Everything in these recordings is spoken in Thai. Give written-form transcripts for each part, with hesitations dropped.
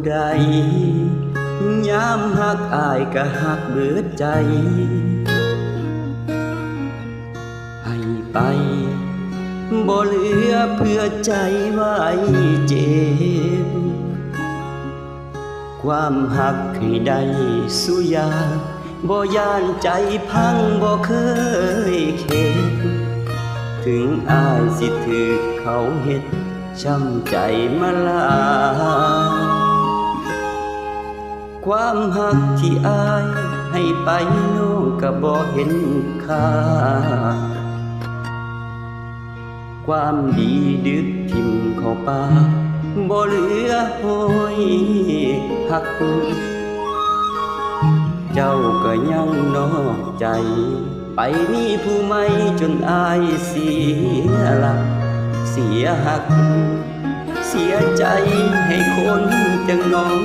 ใดยามหักอายก็หักเบิดใจให้ไปบ่เหลือเพื่อใจไว้เจ็บความหักให้ได้สุยาบ่ย่านใจพังบ่เคยเข็ดถึงอายสิถูกเขาเฮ็ดช้ำใจมาลาความหักที่อายให้ไปน้องก็บ่เห็นค่าความดีดึกทิ่มเข้าป่าบ่เหลือห้อยหักเจ้าก็ยังนอกใจไปมีผู้ใหม่จนอายเสียหลักเสียหักเสียใจให้คนจังน้อง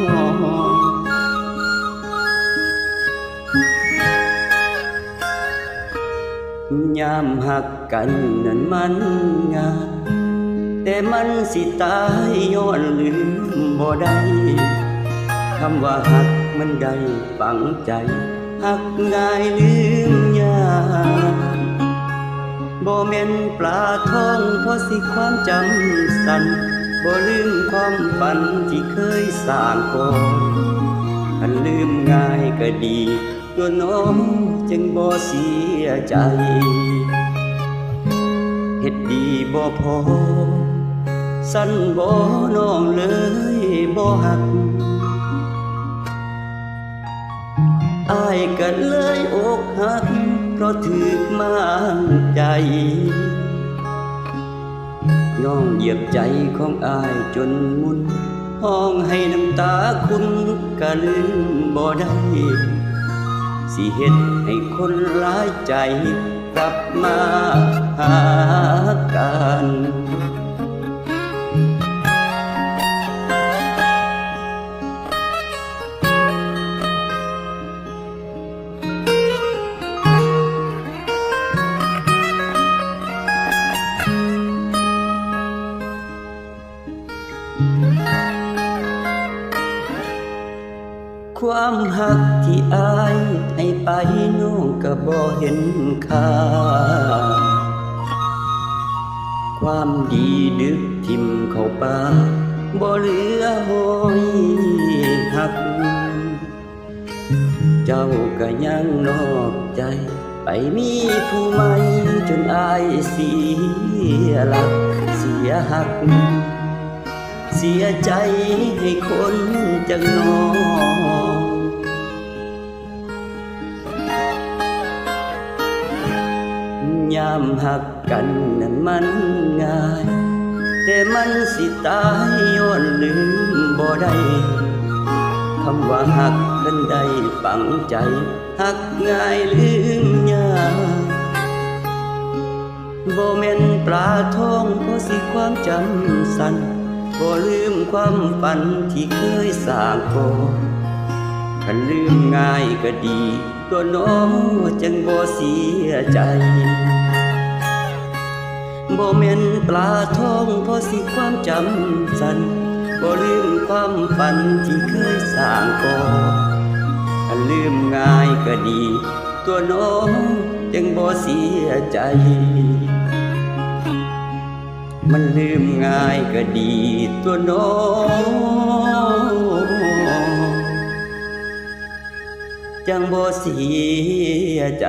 ยามหักกันนั้นมันง่ายแต่มันสิตายย้อนลืมบ่ได้คำว่าหักมันได้ฝังใจหักง่ายลืมยากบ่แม่นปลาทองเพราะสิความจำสั้นบ่ลืมความฝันที่เคยสร้างก่อนคันลืมง่ายก็ดีตัวน้องจึงบ่เสียใจเฮ็ดดีบ่พอสั้นบ่น้องเลยบ่หักอายก็เลยอกหักเพราะถูกมางใจน้องเหยียบใจของอายจนมุนห้องให้น้ำตาคุณก็ลืมบ่ได้สิเฮ็ดให้คนหลายใจกลับมาหากันความหักที่อายให้ไปน้องก็บ่เห็นค่าความดีดึกทิ่มเข้าป่าบ่เหลือห้อยหักเจ้าก็ยังนอกใจไปมีผู้ใหม่จนอายเสียหลักเสียหักเสียใจให้คนจังน้องยามหักกันนั้นมันง่ายแต่มันสิตายย้อนลืมบ่ได้คำว่าหักกันได้ฝังใจหักง่ายลืมยากบ่แม่นปลาทองเพราะสิความจำสั้นบ่ลืมความฝันที่เคยสร้างก่อนคันลืมง่ายก็ดีตัวน้องจังบ่เสียใจบ่แม่นปลาทองเพราะสิความจำสั้นบ่ลืมความฝันที่เคยสร้างก่อนคันลืมง่ายก็ดีตัวน้องจังบ่เสียใจมันลืมง่ายก็ดีตัวน้องจังบ่เสียใจ